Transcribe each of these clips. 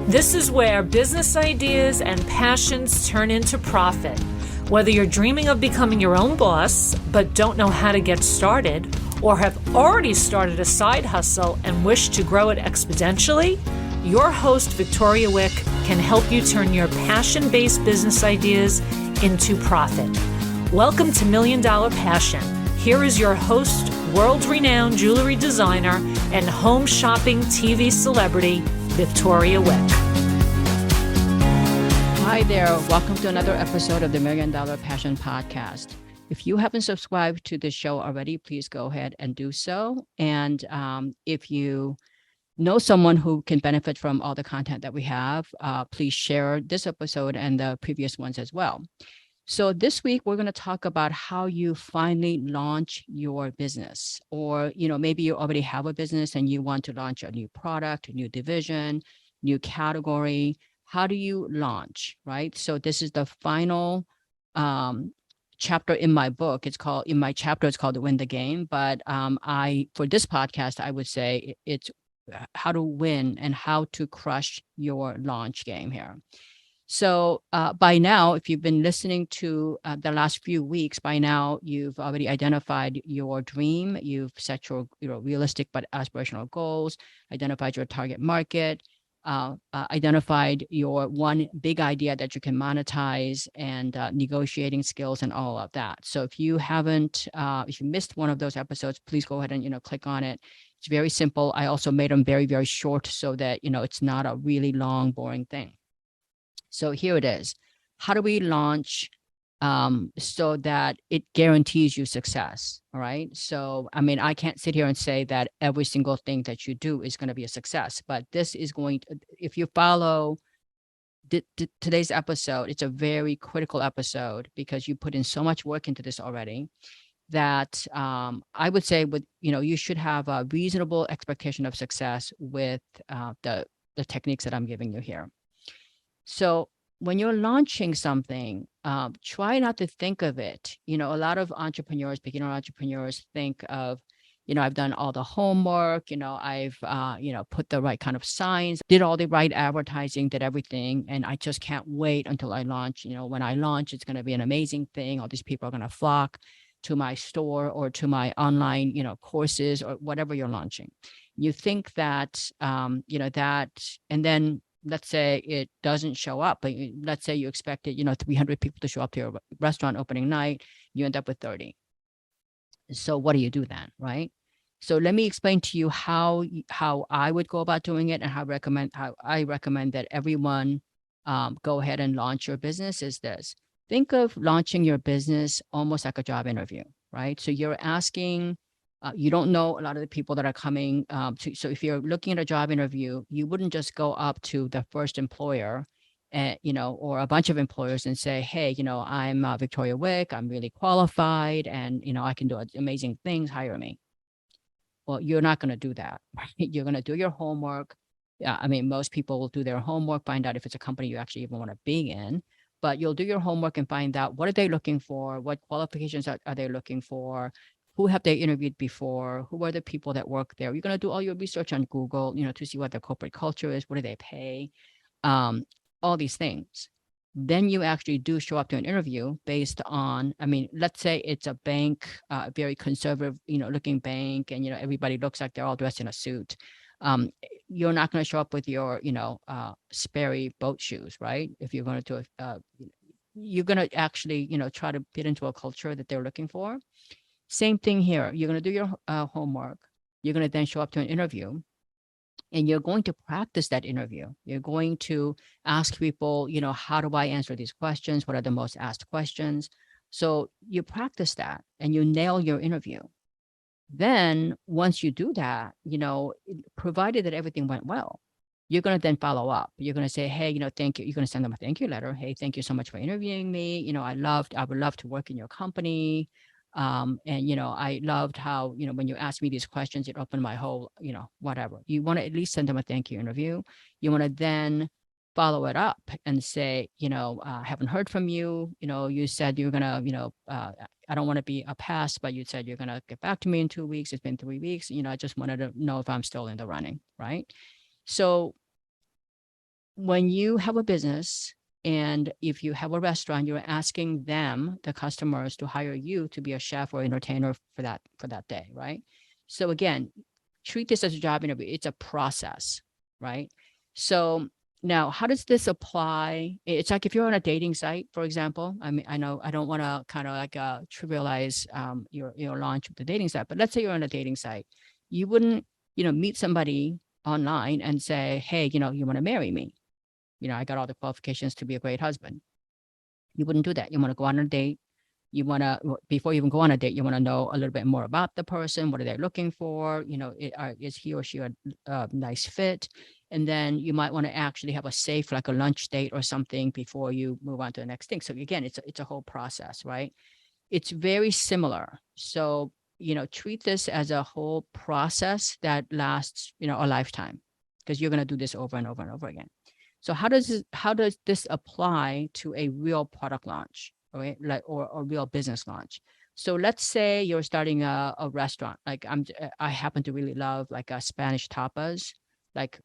This is where business ideas and passions turn into profit. Whether you're dreaming of becoming your own boss but don't know how to get started, or have already started a side hustle and wish to grow it exponentially, your host, Victoria Wieck, can help you turn your passion-based business ideas into profit. Welcome to Million Dollar Passion. Here is your host, world-renowned jewelry designer and home shopping TV celebrity, Victoria Wieck. Hi there. Welcome to another episode of the Million Dollar Passion Podcast. If you haven't subscribed to this show already, please go ahead and do so. And if you know someone who can benefit from all the content that we have, please share this episode and the previous ones as well. So this week, we're going to talk about how you finally launch your business. Or, maybe you already have a business and you want to launch a new product, a new division, new category. How do you launch, right? So this is the final chapter in my book. It's called Win the Game. But for this podcast, I would say it's how to win and how to crush your launch game here. So by now, if you've been listening to the last few weeks, by now you've already identified your dream. You've set your realistic but aspirational goals, identified your target market, identified your one big idea that you can monetize, and negotiating skills and all of that. So if you missed one of those episodes, please go ahead and click on it. It's very simple. I also made them very, very short so that it's not a really long, boring thing. So here it is. How do we launch so that it guarantees you success? All right. So, I can't sit here and say that every single thing that you do is going to be a success, but this is going to, if you follow today's episode, it's a very critical episode because you put in so much work into this already that I would say you should have a reasonable expectation of success with the techniques that I'm giving you here. So when you're launching something, try not to think of it. A lot of beginner entrepreneurs think of, I've done all the homework, I've, put the right kind of signs, did all the right advertising, did everything. And I just can't wait until I launch. When I launch, it's going to be an amazing thing. All these people are going to flock to my store or to my online, courses or whatever you're launching. You think that, and then let's say it doesn't show up, but let's say you expected, 300 people to show up to your restaurant opening night, you end up with 30. So what do you do then, right? So let me explain to you how I would go about doing it and how I recommend that everyone go ahead and launch your business is this. Think of launching your business almost like a job interview, right? So you're asking, you don't know a lot of the people that are coming. So if you're looking at a job interview, you wouldn't just go up to the first employer, or a bunch of employers and say, hey, I'm Victoria Wieck, I'm really qualified, and, I can do amazing things, hire me. Well, you're not going to do that, right? You're going to do your homework. Yeah, most people will do their homework, find out if it's a company you actually even want to be in. But you'll do your homework and find out what are they looking for, what qualifications are they looking for, who have they interviewed before, who are the people that work there. You're going to do all your research on Google, to see what their corporate culture is, what do they pay, all these things. Then you actually do show up to an interview based on, let's say it's a bank, very conservative, looking bank, and, everybody looks like they're all dressed in a suit. You're not going to show up with your, Sperry boat shoes, right? If you're going to you're going to actually, try to fit into a culture that they're looking for. Same thing here. You're going to do your homework. You're going to then show up to an interview, and you're going to practice that interview. You're going to ask people, how do I answer these questions? What are the most asked questions? So you practice that and you nail your interview. Then once you do that, provided that everything went well, you're going to then follow up. You're going to say, hey, thank you. You're going to send them a thank you letter. Hey, thank you so much for interviewing me. I would love to work in your company. And, I loved how, when you asked me these questions, it opened my whole, whatever. You want to at least send them a thank you interview. You want to then follow it up and say, I haven't heard from you. You said you're going to, I don't want to be a pest, but you said you're going to get back to me in 2 weeks. It's been 3 weeks. I just wanted to know if I'm still in the running. Right. So when you have a business and if you have a restaurant, you're asking them, the customers, to hire you to be a chef or entertainer for that day, right? So again, treat this as a job interview. It's a process, right? So now, how does this apply? It's like if you're on a dating site, for example. I mean, I know I don't want to kind of like trivialize your launch with the dating site, but let's say you're on a dating site, you wouldn't meet somebody online and say, hey, you want to marry me? I got all the qualifications to be a great husband. You wouldn't do that. You want to go on a date. You want to, before you even go on a date, you want to know a little bit more about the person. What are they looking for? Is he or she a nice fit? And then you might want to actually have a safe, like a lunch date or something before you move on to the next thing. So again, it's a whole process, right? It's very similar. So, treat this as a whole process that lasts, a lifetime, because you're going to do this over and over and over again. So how does this apply to a real product launch, right? Like, or a real business launch? So let's say you're starting a restaurant. Like I happen to really love like Spanish tapas, like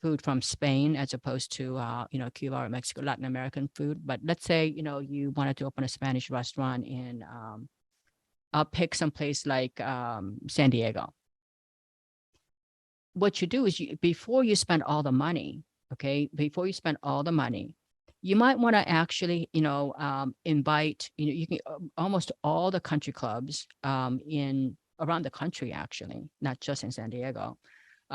food from Spain as opposed to Cuba or Mexico, Latin American food. But let's say you wanted to open a Spanish restaurant in I'll pick some place like San Diego. What you do is before you spend all the money, okay, before you spend all the money, you might want to actually, invite, you can almost all the country clubs in around the country, actually, not just in San Diego,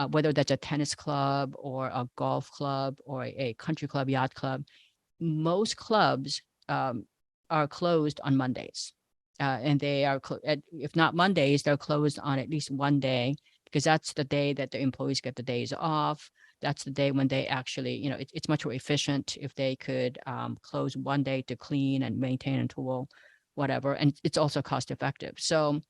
whether that's a tennis club or a golf club or a country club, yacht club. Most clubs are closed on Mondays. And they are, if not Mondays, they're closed on at least one day, because that's the day that the employees get the days off. That's the day when they actually, it's much more efficient if they could close one day to clean and maintain and tool, whatever. And it's also cost effective. So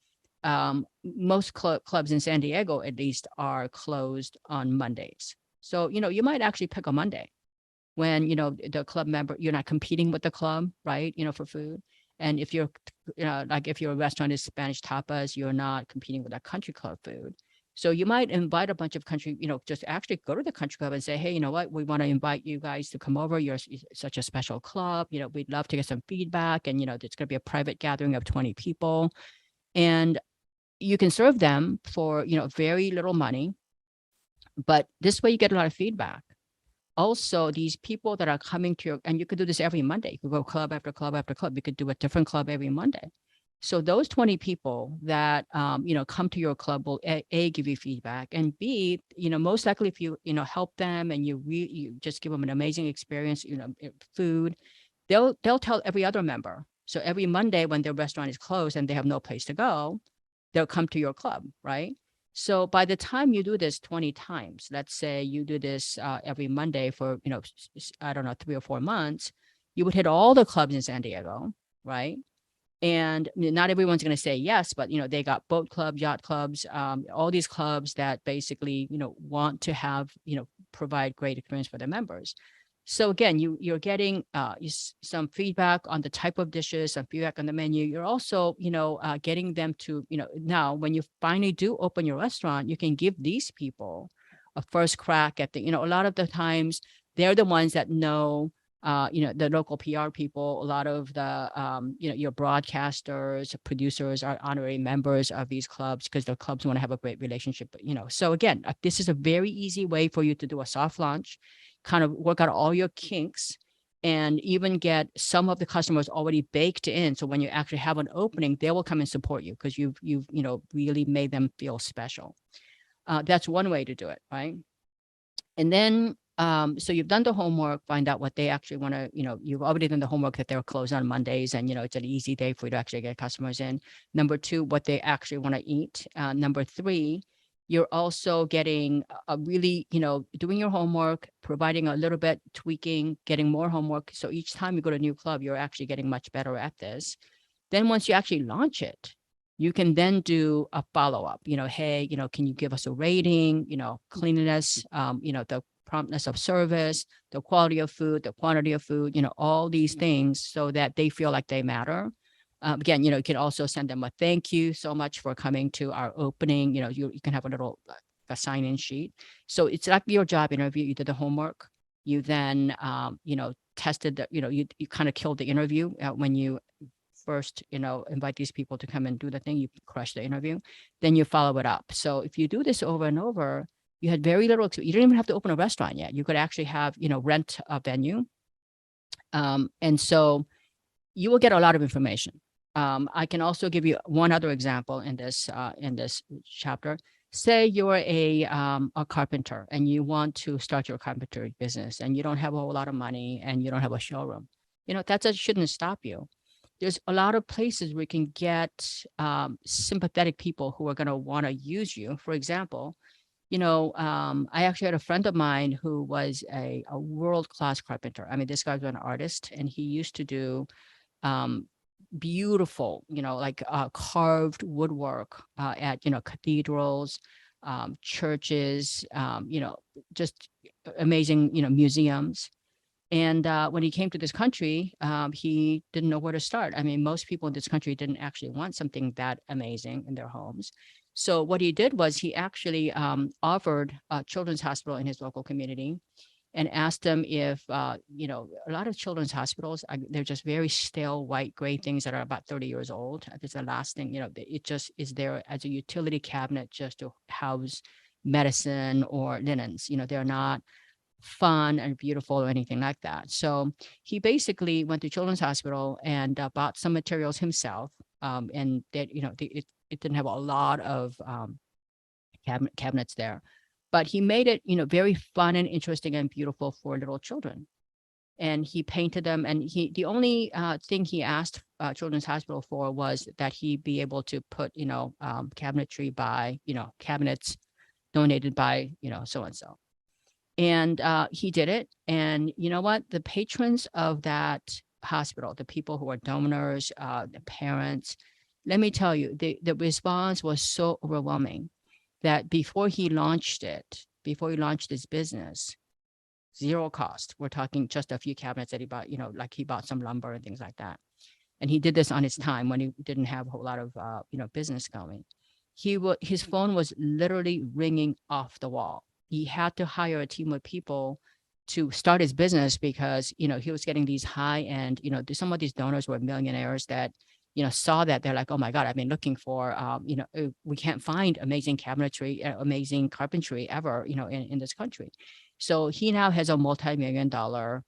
most clubs in San Diego, at least, are closed on Mondays. So, you might actually pick a Monday when, the club member, you're not competing with the club, right? For food. And if you're, like if your restaurant is Spanish tapas, you're not competing with that country club food. So you might invite a bunch of country, just actually go to the country club and say, hey, you know what, we want to invite you guys to come over. You're such a special club. We'd love to get some feedback. And, it's going to be a private gathering of 20 people. And you can serve them for, very little money. But this way you get a lot of feedback. Also, these people that are coming to your, and you could do this every Monday. You could go club after club after club. You could do a different club every Monday. So those 20 people that, come to your club will A, give you feedback, and B, most likely if you, help them and you just give them an amazing experience, food, they'll tell every other member. So every Monday when their restaurant is closed and they have no place to go, they'll come to your club, right? So by the time you do this 20 times, let's say you do this every Monday for, I don't know, 3 or 4 months, you would hit all the clubs in San Diego, right? And not everyone's going to say yes, but, they got boat clubs, yacht clubs, all these clubs that basically, want to have, provide great experience for their members. So again, you're getting some feedback on the type of dishes, some feedback on the menu. You're also, getting them to, now when you finally do open your restaurant, you can give these people a first crack at the, a lot of the times they're the ones that know, the local PR people, a lot of the, your broadcasters, producers are honorary members of these clubs because the clubs want to have a great relationship. So again, this is a very easy way for you to do a soft launch, kind of work out all your kinks, and even get some of the customers already baked in. So when you actually have an opening, they will come and support you because you've really made them feel special. That's one way to do it, right? And then, so you've done the homework, find out what they actually want to, you've already done the homework that they're closed on Mondays and, it's an easy day for you to actually get customers in. Number 2, what they actually want to eat. Number 3, you're also getting a really, doing your homework, providing a little bit, tweaking, getting more homework. So each time you go to a new club, you're actually getting much better at this. Then once you actually launch it, you can then do a follow-up, hey, can you give us a rating, cleanliness, the promptness of service, the quality of food, the quantity of food, all these things so that they feel like they matter. Again, you can also send them a thank you so much for coming to our opening. You can have a little a sign-in sheet. So it's like your job interview. You did the homework. You then, tested the, you kind of killed the interview when you first, invite these people to come and do the thing, you crush the interview, then you follow it up. So if you do this over and over, you had very little you didn't even have to open a restaurant yet. You could actually have, rent a venue. And so you will get a lot of information. I can also give you one other example in this chapter. Say you're a carpenter and you want to start your carpentry business and you don't have a whole lot of money and you don't have a showroom. That shouldn't stop you. There's a lot of places where you can get sympathetic people who are going to want to use you. For example, I actually had a friend of mine who was a world-class carpenter. I mean, this guy was an artist and he used to do beautiful, like carved woodwork at, cathedrals, churches, just amazing, museums. And when he came to this country, he didn't know where to start. I mean, most people in this country didn't actually want something that amazing in their homes. So what he did was he actually offered a children's hospital in his local community and asked them if, a lot of children's hospitals, they're just very stale, white, gray things that are about 30 years old. It's the last thing, it just is there as a utility cabinet just to house medicine or linens. They're not fun and beautiful or anything like that. So he basically went to Children's Hospital and bought some materials himself. And that, it didn't have a lot of cabinets there, but he made it, very fun and interesting and beautiful for little children. And he painted them. And the only thing he asked Children's Hospital for was that he be able to put, cabinetry by, cabinets donated by, so-and-so. And he did it. And you know what? The patrons of that hospital, the people who are donors, the parents, let me tell you, the response was so overwhelming that before he launched his business, zero cost. We're talking just a few cabinets that he bought, like he bought some lumber and things like that. And he did this on his time when he didn't have a whole lot of, business going. His phone was literally ringing off the wall. He had to hire a team of people to start his business because, he was getting these high end, some of these donors were millionaires that, saw that they're like, oh my God, I've been looking for, we can't find amazing cabinetry, amazing carpentry ever, in this country. So he now has a multi-million-dollar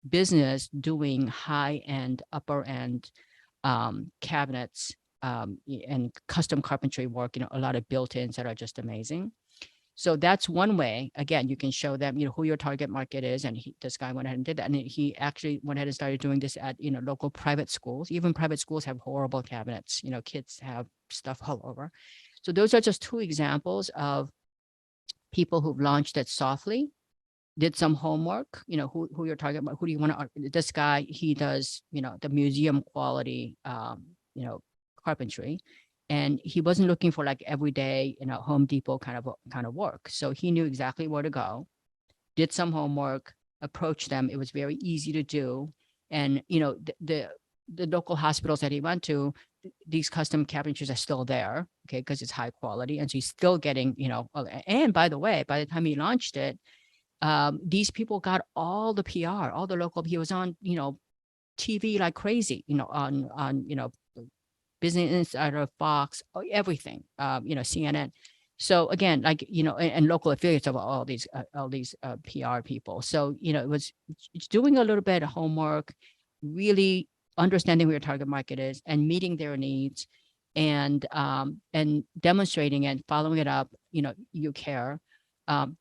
business doing high end, upper end cabinets and custom carpentry work, a lot of built-ins that are just amazing. So that's one way. Again, you can show them, who your target market is. And this guy went ahead and did that. And he actually went ahead and started doing this at, local private schools. Even private schools have horrible cabinets. Kids have stuff all over. So those are just two examples of people who've launched it softly, did some homework, who your target market, who do you want to, this guy, he does, the museum quality, carpentry. And he wasn't looking for like everyday, Home Depot kind of work. So he knew exactly where to go, did some homework, approached them. It was very easy to do. And, the local hospitals that he went to, these custom cabinetries are still there, okay, because it's high quality. And so he's still getting, and by the way, by the time he launched it, these people got all the PR, all the local, he was on, TV like crazy, on Business Insider, Fox, everything, CNN. So again, like, and local affiliates of all these PR people. So, it's doing a little bit of homework, really understanding who your target market is and meeting their needs and demonstrating and following it up, you care.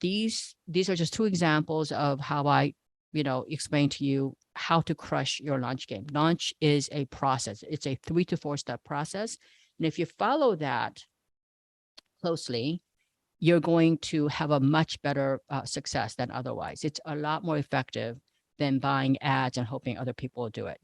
These are just two examples of how I, explain to you how to crush your launch game. Launch is a process. It's a 3 to 4 step process. And if you follow that closely, you're going to have a much better success than otherwise. It's a lot more effective than buying ads and hoping other people will do it.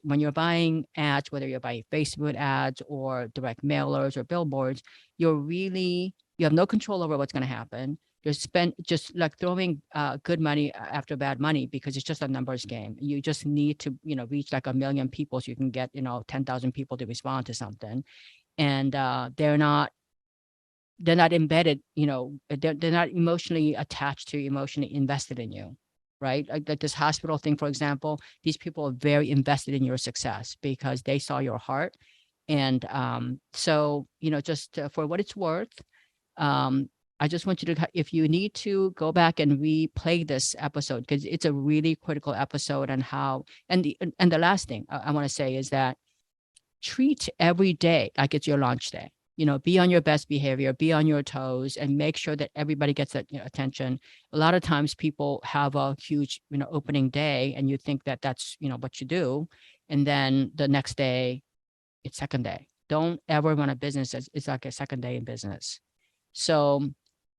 When you're buying ads, whether you're buying Facebook ads or direct mailers or billboards, you have no control over what's going to happen. You're just like throwing good money after bad money because it's just a numbers game. You just need to, reach like 1 million people so you can get, 10,000 people to respond to something. And they're not embedded, they're not emotionally attached to, emotionally invested in you. right? Like this hospital thing, for example, these people are very invested in your success because they saw your heart. And so, just for what it's worth, I just want you to, if you need to, go back and replay this episode because it's a really critical episode on how, and the last thing I want to say is that treat every day like it's your launch day. Be on your best behavior, be on your toes, and make sure that everybody gets that attention. A lot of times people have a huge, opening day, and you think that that's, what you do. And then the next day, it's second day. Don't ever run a business as it's like a second day in business. So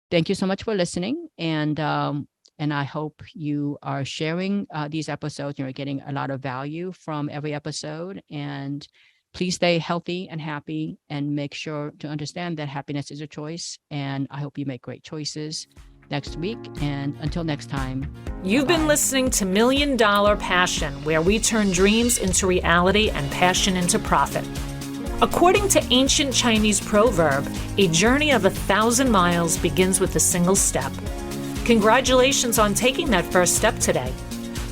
thank you so much for listening. And I hope you are sharing these episodes. You're getting a lot of value from every episode. And please stay healthy and happy, and make sure to understand that happiness is a choice. And I hope you make great choices next week. And until next time. You've been listening to $1 Million Passion, where we turn dreams into reality and passion into profit. According to ancient Chinese proverb, a journey of 1,000 miles begins with a single step. Congratulations on taking that first step today.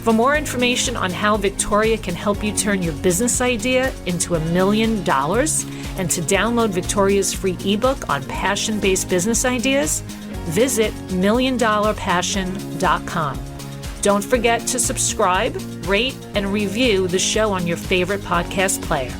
For more information on how Victoria can help you turn your business idea into $1 million, and to download Victoria's free ebook on passion-based business ideas, visit $1,000,000passion.com. Don't forget to subscribe, rate, and review the show on your favorite podcast player.